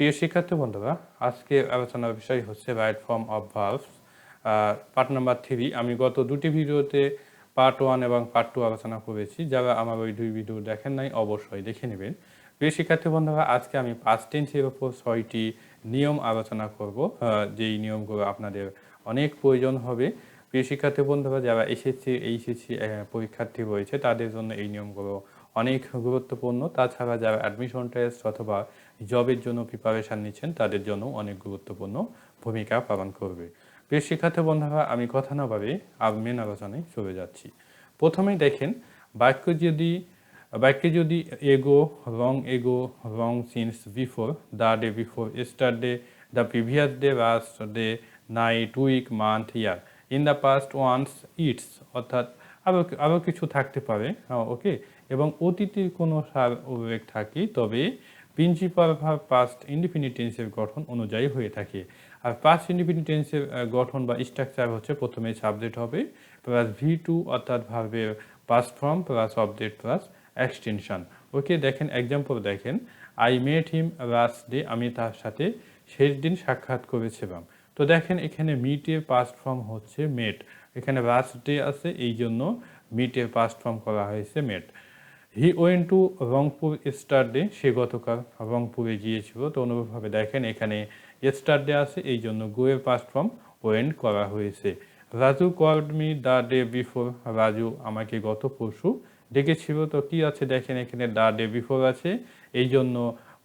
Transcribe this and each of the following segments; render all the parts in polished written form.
প্রিয় শিক্ষার্থী বন্ধুরা, আজকে আলোচনার বিষয় হচ্ছে right form of verbs part number 3। আমি গত দুটি ভিডিওতে পার্ট 1 এবং পার্ট 2 আলোচনা করেছি। যারা আমার ওই দুই ভিডিও দেখেন নাই অবশ্যই দেখে নেবেন। প্রিয় শিক্ষার্থী বন্ধুরা, আজকে আমি পাস্ট টেন্সের উপর 6টি নিয়ম আলোচনা করব, যেই নিয়মগুলো আপনাদের অনেক প্রয়োজন হবে। প্রিয় শিক্ষার্থী বন্ধুরা, যারা এসএসসি এইচএসসি পরীক্ষার্থী রয়েছে তাদের জন্য এই নিয়মগুলো অনেক গুরুত্বপূর্ণ। তাছাড়া যারা অ্যাডমিশন টেস্ট অথবা জবের জন্য প্রিপারেশান নিচ্ছেন তাদের জন্য অনেক গুরুত্বপূর্ণ ভূমিকা পালন করবে। প্রিয় শিক্ষার্থী বন্ধুরা, আমি কথা না বলে মেন আলোচনায় চলে যাচ্ছি। প্রথমেই দেখেন, বাক্যে যদি ago, long since before, the day before, yesterday, the previous day, last day, night, week, month, year, in the past, once, it's, অর্থাৎ আরও কিছু থাকতে পারে। ওকে, এবং অতীতের কোনো সার উল্লেখ থাকে তবে প্রিন্সিপাল ভার্ব পাস্ট ইনডিফিনিট টেন্সের গঠন অনুযায়ী হয়ে থাকে। আর পাস্ট ইনডিফিনিট টেন্সের গঠন বা স্ট্রাকচার হচ্ছে প্রথমে সাবজেক্ট হবে প্লাস V2 অর্থাৎ ভার্বের past form plus object plus extension. Okay, দেখেন এক্সাম্পল দেখেন, I met him last day, আমি তার সাথে শেষ দিন সাক্ষাৎ করেছিলাম। তো দেখেন এখানে মিটের পাস্ট ফর্ম হচ্ছে মেট, এখানে লাস্ট ডে আছে এই জন্য মিটের পাস্ট ফর্ম করা হয়েছে met. He went to Rangpur yesterday, সে গতকাল রংপুরে গিয়েছিল। তো অনুরূপভাবে দেখেন এখানে ইস্টারডে আছে এই জন্য গোয়ের পাস্ট ফর্ম ওয়েন্ট করা হয়েছে। Raju called me the day before, Raju আমাকে গত পরশু ডেকেছিল। তো কি আছে দেখেন এখানে দ্য ডে বিফোর আছে এই জন্য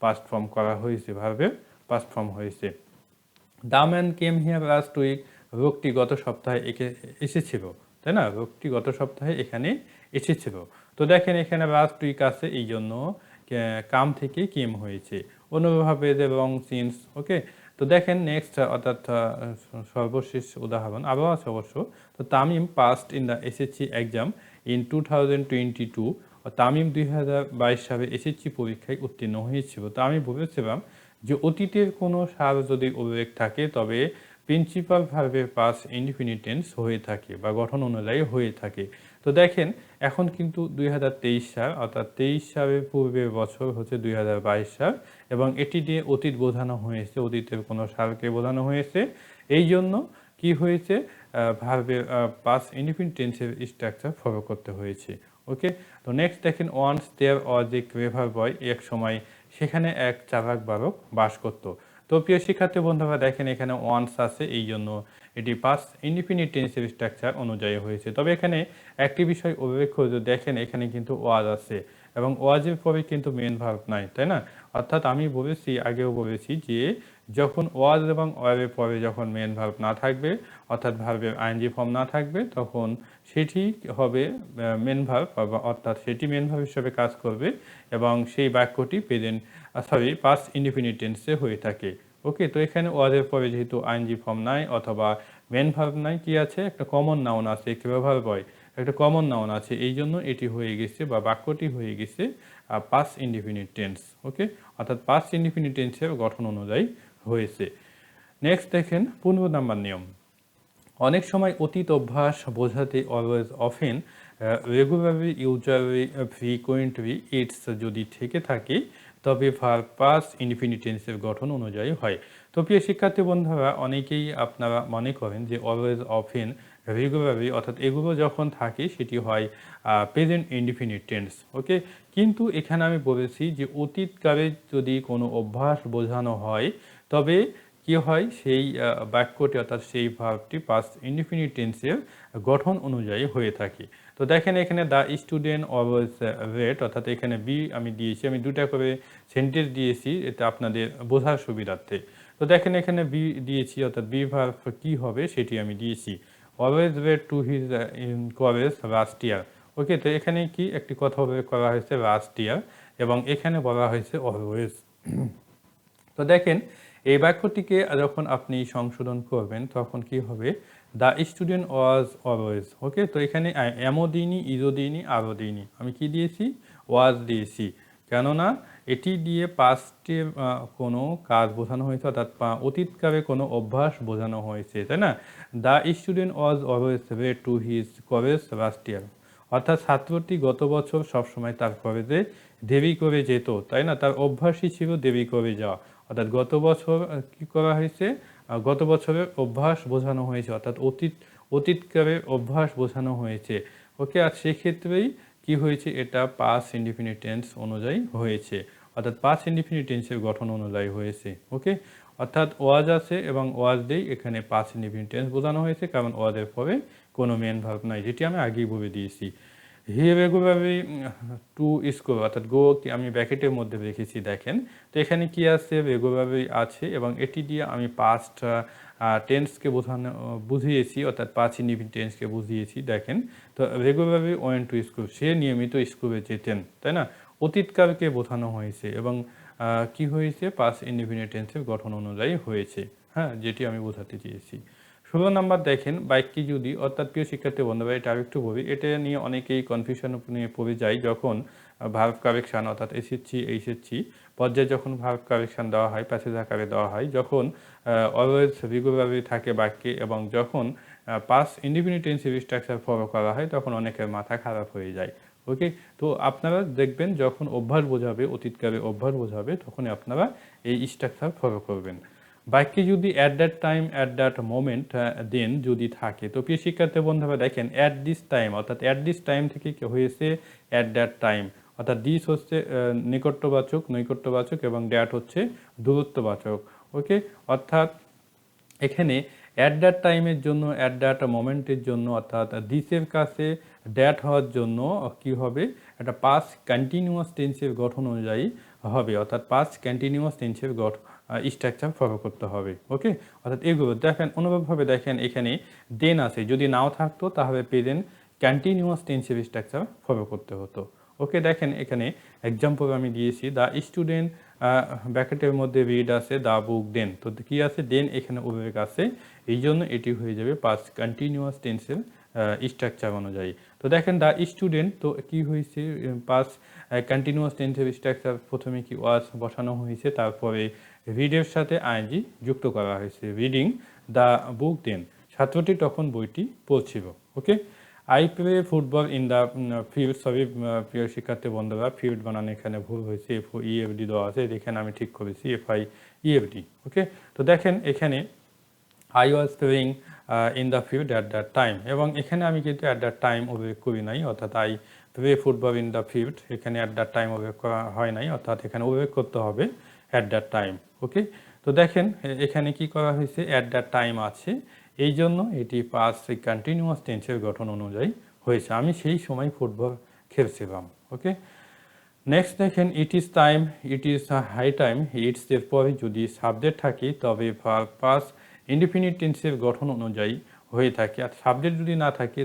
পাস্ট ফর্ম করা হয়েছে, ভার্বের পাস্ট ফর্ম হয়েছে। The man came here last week, রোগটি গত সপ্তাহে এসেছিল, তাই না? রোগটি গত সপ্তাহে এখানে এসেছিল। তো দেখেন এখানে লাস্ট উইক আছে এই জন্য কাম থেকে কেম হয়েছে। অন্যভাবে যে রং সিন্স। ওকে, তো দেখেন নেক্সট অর্থাৎ সর্বশেষ উদাহরণ আরও আছে অবশ্য। তো Tamim passed in the SSC exam in 2022, Tamim 2022 সালে এসএসসি পরীক্ষায় উত্তীর্ণ হয়েছিল। তো আমি বলেছিলাম যে অতীতের কোনো সার যদি উল্লেখ থাকে তবে প্রিন্সিপাল ভার্বের পাস্ট ইনডিফিনিট টেন্স হয়ে থাকে বা গঠন অনুযায়ী হয়ে থাকে। তো দেখেন এখন কিন্তু 2023 সাল, অর্থাৎ 23 সালের পূর্বের বছর হচ্ছে 2022 সাল, এবং এটি দিয়ে অতীত বোঝানো হয়েছে, অতীতের কোনো সালকে বোঝানো হয়েছে। এই জন্য কি হয়েছে, ভার্বের পাস্ট ইনডিফিনিট টেন্সের স্ট্রাকচার ফলো করতে হয়েছে। ওকে, তো নেক্সট দেখেন, once there was A clever বয়, এক সময় সেখানে এক চালাক বালক বাস করত। তো প্রিয় শিক্ষার্থী বন্ধুরা, দেখেন এখানে ওয়ান্স আছে এই জন্য এটি পাস্ট ইনডিফিনিট টেন্সের স্ট্রাকচার অনুযায়ী হয়েছে। তবে এখানে একটি বিষয় উল্লেখ করে দেখেন এখানে কিন্তু ওয়াজ আছে এবং ওয়াজের পরে কিন্তু মেন ভার্ব নাই, তাই না? অর্থাৎ আমি বলেছি, আগেও বলেছি যে যখন ওয়াজ এবং ওয়ারের পরে যখন মেন ভার্ব না থাকবে, অর্থাৎ ভার্বের আইএনজি ফর্ম না থাকবে, তখন সেটি হবে মেন ভার্ব, অর্থাৎ সেটি মেন ভার্ব হিসেবে কাজ করবে এবং সেই বাক্যটি পাস্ট ইনডিফিনিট টেন্সে হয়ে থাকে। ওকে, তো এখানে ওয়াজের পরে যেহেতু আইএনজি ফর্ম নাই অথবা মেন ভার্ব নাই, কি আছে, একটা কমন নাউন আছে, ক্লেভার বয় একটা কমন নাউন আছে, এই জন্য এটি হয়ে গেছে বা বাক্যটি হয়ে গেছে পাস্ট ইনডিফিনিট টেন্স। ওকে, অর্থাৎ পাস্ট ইনডিফিনিট টেন্সের গঠন অনুযায়ী হয়েছে। নেক্সট দেখেন 15 নাম্বার নিয়ম, অনেক সময় অতীত অভ্যাস বোঝাতে always, often, regularly, usually, frequently, it's যদি থেকে থাকে তবে ভার্ব পাস্ট ইনডিফিনিট টেন্সের গঠন অনুযায়ী হয়। তো প্রিয় শিক্ষার্থী বন্ধুরা, অনেকেই আপনারা মনে করেন যে অলওয়েজ, অফেন, রেগুলারলি অর্থাৎ এগুলো যখন থাকে সেটি হয় প্রেজেন্ট ইনডিফিনিট টেন্স। ওকে, কিন্তু এখানে আমি বলেছি যে অতীতকালে যদি কোনো অভ্যাস বোঝানো হয় তবে কি হয়, সেই বাক্যটি অর্থাৎ সেই ভার্বটি পাস্ট ইনডিফিনিট টেন্সের গঠন অনুযায়ী হয়ে থাকে। তো দেখেন এখানে দ্য স্টুডেন্ট অলওয়েজ রেড, অর্থাৎ এখানে বি আমি দিয়েছি, আমি দুটা করে সেন্টেন্স দিয়েছি এটা আপনাদের বোঝার সুবিধার্থে। তো দেখেন এখানে বি দিয়েছি, অর্থাৎ বি ভার্ব কী হবে সেটি আমি দিয়েছি, always read to his college last year. Okay, তো এখানে কি একটি কথা করা হয়েছে লাস্ট ইয়ার এবং এখানে বলা হয়েছে অলওয়েজ। তো দেখেন এই বাক্যটিকে যখন আপনি সংশোধন করবেন তখন কি হবে, দ্য স্টুডেন্ট ওয়াজ অলওয়েজ। ওকে, তো এখানে এমও দিইনি, ইজও দিইনি, আরও দিইনি, আমি কি দিয়েছি, ওয়াজ দিয়েছি, কেননা এটি দিয়ে পাস্টে কোনো কাজ বোঝানো হয়েছে, অর্থাৎ অতীতকালে কোনো অভ্যাস বোঝানো হয়েছে, তাই না? The student was always late to his college last year, অর্থাৎ ছাত্রটি গত বছর সবসময় তার কলেজে দেরি করে যেত, তাই না? তার অভ্যাসই ছিল দেরি করে যাওয়া, অর্থাৎ গত বছর কি করা হয়েছে, গত বছরের অভ্যাস বোঝানো হয়েছে, অর্থাৎ অতীতকালের অভ্যাস বোঝানো হয়েছে। ওকে, আর সেক্ষেত্রেই কি হয়েছে, এটা পাস্ট ইনডিফিনিট টেন্স অনুযায়ী হয়েছে, অর্থাৎ পাস্ট ইনডিফিনিট টেন্সের গঠন অনুযায়ী হয়েছে। ওকে, অর্থাৎ ওয়াজ আছে এবং ওয়াজ দেই এখানে পাস্ট ইনডিফিনিট টেন্স বোঝানো হয়েছে, কারণ ওয়াজের পরে কোনো মেন ভার্ব নাই, যেটি আমি আগেই বলে দিয়েছি। হি রেগুলারলি টু স্কুল, অর্থাৎ গো আমি ব্র্যাকেটের মধ্যে রেখেছি দেখেন। তো এখানে কি আছে, রেগুলারলি আছে এবং এটি দিয়ে আমি পাস্ট টেন্সকে বুঝিয়েছি, অর্থাৎ পাস্ট ইনডিফিনিট টেন্সকে বুঝিয়েছি দেখেন। তো রেগুলারলি ওয়েন্ট টু স্কুল, সে নিয়মিত স্কুলে যেতেন, তাই না? অতীতকালকে বোঝানো হয়েছে এবং কি হয়েছে, পাস্ট ইনডিফিনিট টেন্সের গঠন অনুযায়ী হয়েছে, হ্যাঁ, যেটি আমি বোঝাতে চেয়েছি। 16 নাম্বার দেখেন, বাক্যে যদি, অর্থাৎ প্রিয় শিক্ষার্থী বন্ধুরা এটা আরেকটু বলি, এটা নিয়ে অনেকেই কনফিউশন নিয়ে পড়ে যায় যখন ভার্ব কারেকশন, অর্থাৎ এসএসসি এইচএসসি পর্যায়ে যখন ভার্ব কারেকশন দেওয়া হয়, প্যাসেজ আকারে দেওয়া হয়, যখন অলওয়েজ রেগুলারলি থাকে বাক্যে এবং যখন পাস্ট ইনডিফিনিট টেন্সের স্ট্রাকচার ফলো করা হয়, তখন অনেকের মাথা খারাপ হয়ে যায়। ওকে, তো আপনারা দেখবেন যখন অভ্যাস বোঝাবে, অতীতকালে অভ্যাস বোঝাবে, তখন আপনারা এই স্ট্রাকচার ফলো করবেন। বাক্যে যদি at that time, at that moment, then যদি থাকে, তো প্রিয় শিক্ষার্থী বন্ধুরা দেখেন অ্যাট দিস টাইম, অর্থাৎ অ্যাট দিস টাইম থেকে কি হয়েছে অ্যাট দ্যাট টাইম, অর্থাৎ দিস হচ্ছে নৈকট্যবাচক এবং দ্যাট হচ্ছে দূরত্ববাচক। ওকে, অর্থাৎ এখানে অ্যাট দ্যাট টাইমের জন্য, অ্যাট দ্যাট মোমেন্টের জন্য, অর্থাৎ দিসের কাছে দ্যাট হওয়ার জন্য কি হবে, একটা পাস্ট কন্টিনিউয়াস টেন্সের গঠন অনুযায়ী হবে, অর্থাৎ পাস্ট কন্টিনিউয়াস টেন্সের স্ট্রাকচার ফলো করতে হবে। ওকে, অর্থাৎ এগুলো দেখেন অনুরূপভাবে দেখেন এখানে দেন আছে, যদি নাও থাকতো তাহলে প্রেজেন্ট কন্টিনিউয়াস টেন্সের স্ট্রাকচার ফলো করতে হতো। ওকে, দেখেন এখানে এক্সাম্পল আমি দিয়েছি, দ্য স্টুডেন্ট ব্র্যাকেটের মধ্যে রিড আছে দ্য বুক দেন, তো কি আছে দেন এখানে উল্লেখ আছে, এই জন্য এটি হয়ে যাবে পাস্ট কন্টিনিউয়াস টেন্সের স্ট্রাকচার অনুযায়ী। তো দেখেন দ্য স্টুডেন্ট, তো কি হয়েছে, পাস্ট কন্টিনিউয়াস টেন্সের স্ট্রাকচার প্রথমে কি ওয়াজ বসানো হয়েছে, তারপরে রিডের সাথে আইএনজি যুক্ত করা হয়েছে, রিডিং দ্য বুক দেন, ছাত্রটি তখন বইটি পড়ছিল। Okay, I play football in the field, sorry প্রিয় শিক্ষার্থী বন্ধুরা ফিল্ড বানানো এখানে ভুল হয়েছে, FOEFD দেওয়া আছে, এখানে আমি ঠিক করেছি FIEFD। ওকে, তো দেখেন এখানে I was playing in the field at that time, এবং এখানে আমি কিন্তু অ্যাট দ্যাট টাইম উল্লেখ করি নাই, অর্থাৎ I play football in the field, এখানে অ্যাট দ্যাট টাইম উল্লেখ করা হয় নাই, অর্থাৎ এখানে উল্লেখ করতে হবে অ্যাট দ্যাট টাইম। ওকে, তো দেখেন এখানে কি করা হয়েছে, অ্যাট দ্যাট টাইম আছে, এই জন্য এটি পাস্ট কন্টিনিউয়াস টেন্সের গঠন অনুযায়ী হয়েছে, আমি সেই সময় ফুটবল খেলছিলাম। ওকে, নেক্সট দেখেন it is time, it is high time, it's এর পরে যদি সাবজেক্ট থাকে তবে ভার্ব পাস্ট ইনডিফিনিট টেন্সের গঠন অনুযায়ী হয়ে থাকে, আর সাবজেক্ট যদি না থাকে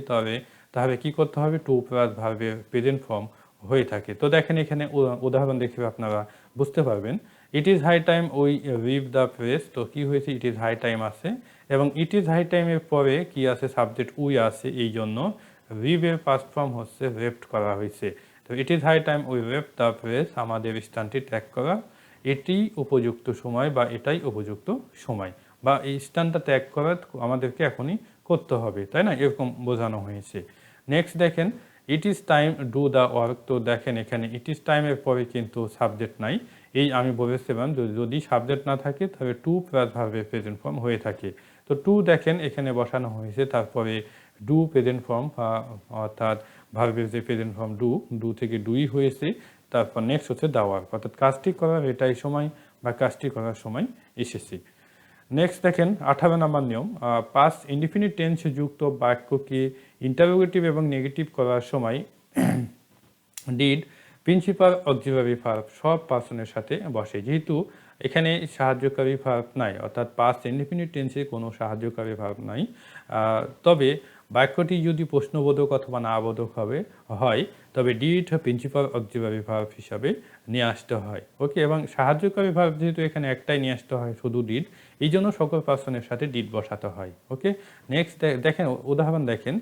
তাহলে কি করতে হবে, টু প্লাস ভার্বের প্রেজেন্ট ফর্ম হয়ে থাকে। তো দেখেন এখানে উদাহরণ দেখে আপনারা বুঝতে পারবেন, it is high time we live the place, তো কি হয়েছে ইট ইজ হাই টাইম আছে এবং ইট ইজ হাই টাইমের পরে কি আছে, সাবজেক্ট উই আছে, এই জন্য লিভের পাস্ট ফর্ম হচ্ছে লেফট করা হয়েছে। তো it is high time we left the place, আমাদের স্থানটি ত্যাগ করা এটি উপযুক্ত সময় বা এটাই উপযুক্ত সময়, বা এই স্থানটা ত্যাগ করা আমাদেরকে এখনই করতে হবে, তাই না, এরকম বোঝানো হয়েছে। নেক্সট দেখেন it is time do the work, তো দেখেন এখানে ইট ইজ টাইমের পরে কিন্তু সাবজেক্ট নাই, এই আমি বলেছিলাম যদি সাবজেক্ট না থাকে তাহলে টু প্লাস ভার্বের প্রেজেন্ট ফর্ম হয়ে থাকে। তো টু দেখেন এখানে বসানো হয়েছে, তারপরে ডু প্রেজেন্ট ফর্ম, অর্থাৎ ভার্বের যে প্রেজেন্ট ফর্ম ডু থেকে ডুই হয়েছে, তারপর নেক্সট হচ্ছে দ্য ওয়ার্ক, অর্থাৎ কাজটি করার এটাই সময় বা কাজটি করার সময় এসেছি। নেক্সট দেখেন 18 নম্বর নিয়ম, পাস্ট ইনডিফিনিট টেন্স যুক্ত বাক্যকে ইন্টারোগেটিভ এবং নেগেটিভ করার সময় ডিড, প্রিন্সিপাল, অক্সিলারি ভার্ব সব পার্সনের সাথে বসে, যেহেতু এখানে সাহায্যকারী ভার্ব নাই, অর্থাৎ পাস্ট ইনডিফিনিট টেন্সে কোনো সাহায্যকারী ভার্ব নাই, তবে বাক্যটি যদি প্রশ্নবোধক অথবা নাবোধক হয় তবে ডিড প্রিন্সিপাল অক্সিলারি ভার্ব হিসাবে নিয়ে আসতে হয়। ওকে, এবং সাহায্যকারী ভার্ব যেহেতু এখানে একটাই নিয়ে আসতে হয় শুধু ডিড, এই জন্য সকল পার্সনের সাথে ডিড বসাতে হয়। ওকে, নেক্সট দেখেন উদাহরণ দেখেন,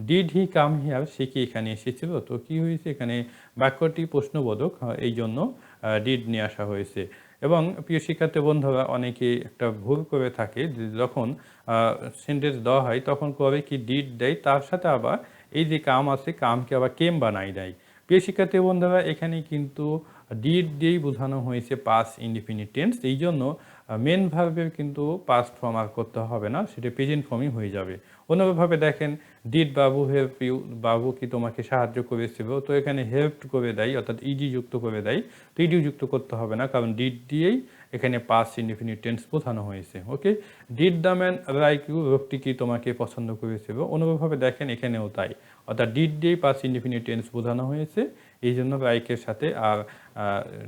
ডিড হি কাম হিয়ার, সে কি এখানে এসেছিল, তো কি হয়েছে এখানে বাক্যটি প্রশ্নবোধক, এই জন্য ডিড নিয়ে আসা হয়েছে। এবং প্রিয় শিক্ষার্থী বন্ধুরা অনেকে একটা ভুল করে থাকে, যখন সেন্টেন্স দেওয়া হয় তখন করে কি ডিড দেয়, তার সাথে আবার এই যে কাম আছে কামকে আবার কেম বানাই দেয়, প্রিয় শিক্ষার্থী বন্ধুরা, এখানে কিন্তু ডিড দিয়েই বোঝানো হয়েছে পাস্ট ইনডিফিনিট টেন্স। এই জন্য মেন ভার্বের কিন্তু পাস্ট ফর্ম আর করতে হবে না, সেটা প্রেজেন্ট ফর্মই হয়ে যাবে। অন্যভাবে দেখেন, ডিড বাবু হেল্প ইউ, বাবু কি তোমাকে সাহায্য করেছিল, তো এখানে হেল্প করে দেয় অর্থাৎ ইডি যুক্ত করে দেয়, তো ইডি যুক্ত করতে হবে না, কারণ ডিড দিয়েই এখানে পাস্ট ইনডিফিনিট টেন্স বোঝানো হয়েছে। Okay, did the man like you, লোকটি কি তোমাকে পছন্দ করেছিল, অন্যভাবে দেখেন এখানেও তাই, অর্থাৎ ডিড দিয়েই পাস্ট ইনডিফিনিট টেন্স বোঝানো হয়েছে, এই জন্য লাইকের সাথে আর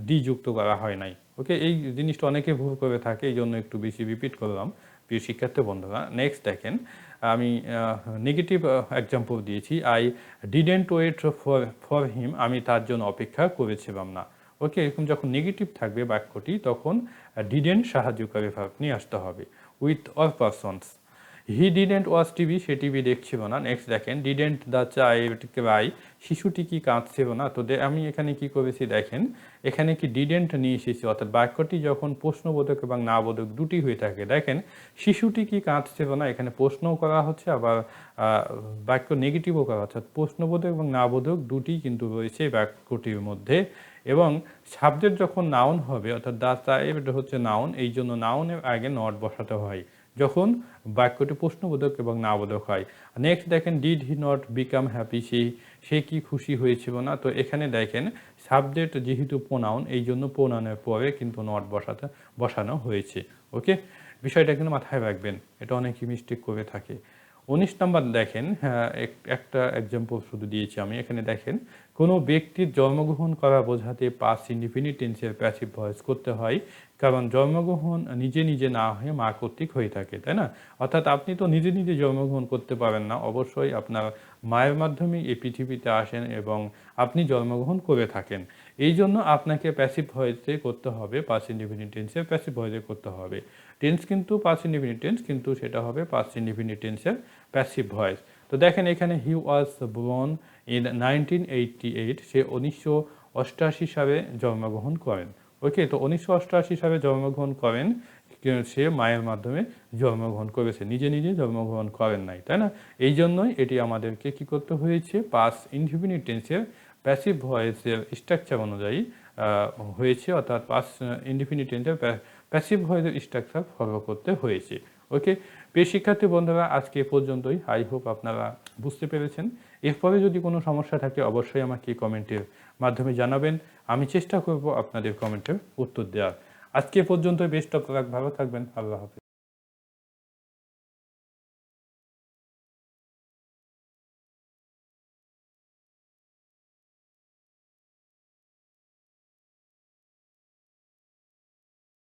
ডি যুক্ত করা হয় নাই। ওকে, এই জিনিসটা অনেকে ভুল করে থাকে, এই জন্য একটু বেশি রিপিট করলাম প্রিয় শিক্ষার্থী বন্ধুরা। নেক্সট দেখেন, আমি নেগেটিভ এক্সাম্পল দিয়েছি, I didn't wait for him, আমি তার জন্য অপেক্ষা করেছিলাম না। ওকে, এরকম যখন নেগেটিভ থাকবে বাক্যটি, তখন ডিডেন্ট সাহায্যকারী ভার্ব নিয়ে আসতে হবে, with or persons. He didn't watch TV, say TV দেখছিল না। নেক্সট দেখেন, ডিডেন্ট দ্য চাইল্ড ক্রাই, শিশুটি কি কাঁদছিল না। তো আমি এখানে কি করেছি দেখেন, এখানে কি ডিডেন্ট নিয়ে এসেছি, অর্থাৎ বাক্যটি যখন প্রশ্নবোধক এবং নাবোধক দুটি হয়ে থাকে, দেখেন শিশুটি কি কাঁদছিল না, এখানে প্রশ্নও করা হচ্ছে, আবার বাক্য নেগেটিভও করা হচ্ছে, প্রশ্নবোধক এবং নাবোধক দুটি কিন্তু রয়েছে এই বাক্যটির মধ্যে। এবং সাবজেক্ট যখন নাউন হবে, অর্থাৎ দ্য চাইল্ড হচ্ছে নাউন, এই জন্য নাউনের আগে নট বসাতে হয় যখন বাক্যটি প্রশ্নবোধক এবং নাবোধক হয়। নেক্সট দেখেন, did he not become happy, সে কি খুশি হয়েছিল না। তো এখানে দেখেন সাবজেক্ট যেহেতু প্রোনাউন, এই জন্য প্রোনাউনের পরে কিন্তু নট বসানো হয়েছে। ওকে, বিষয়টা কিন্তু মাথায় রাখবেন, এটা অনেকেই মিস্টেক করে থাকে। 19 নম্বর দেখেন, একটা এক্সাম্পল শুধু দিয়েছি আমি, এখানে দেখেন কোনো ব্যক্তির জন্মগ্রহণ করা বোঝাতে পাস্ট ইনডিফিনিট টেন্সের প্যাসিভ ভয়েস করতে হয়, কারণ জন্মগ্রহণ নিজে নিজে না হয়ে মা কর্তৃক হয়ে থাকে, তাই না? অর্থাৎ আপনি তো নিজে নিজে জন্মগ্রহণ করতে পারেন না, অবশ্যই আপনার মায়ের মাধ্যমে এই পৃথিবীতে আসেন এবং আপনি জন্মগ্রহণ করে থাকেন। এই জন্য আপনাকে প্যাসিভ ভয়েসে করতে হবে, পাস্ট ইনডিফিনিট টেন্সের প্যাসিভ ভয়েসে করতে হবে। টেন্স কিন্তু পাস্ট ইনডিফিনিট টেন্স, কিন্তু সেটা হবে পাস্ট ইনডিফিনিট টেন্সের প্যাসিভ ভয়েস। তো দেখেন এখানে হি ওয়াজ বোর্ন ইন 1988, সে 1988 সালে জন্মগ্রহণ করেন। ওকে, তো 1988 সালে জন্মগ্রহণ করেন, সে মায়ের মাধ্যমে জন্মগ্রহণ করেছে, নিজে নিজে জন্মগ্রহণ করেন নাই, তাই না? এই জন্যই এটি আমাদেরকে কি করতে হয়েছে, পাস্ট ইনডিফিনিট টেন্সের প্যাসিভ ভয়েসের স্ট্রাকচার অনুযায়ী হয়েছে, অর্থাৎ পাস্ট ইনডিফিনিট টেন্সের প্যাসিভ ভয়েসের স্ট্রাকচার ফলো করতে হয়েছে। ওকে, প্রিয় শিক্ষার্থী বন্ধুরা, আজকে এ পর্যন্তই। আই হোপ আপনারা বুঝতে পেরেছেন। এরপরে যদি কোনো সমস্যা থাকে অবশ্যই আমাকে কমেন্টের মাধ্যমে জানাবেন, আমি চেষ্টা করব আপনাদের কমেন্টের উত্তর দেওয়ার। আজকে এ পর্যন্ত, বেস্ট অফ লাক, ভালো থাকবেন, আল্লাহ হাফেজ।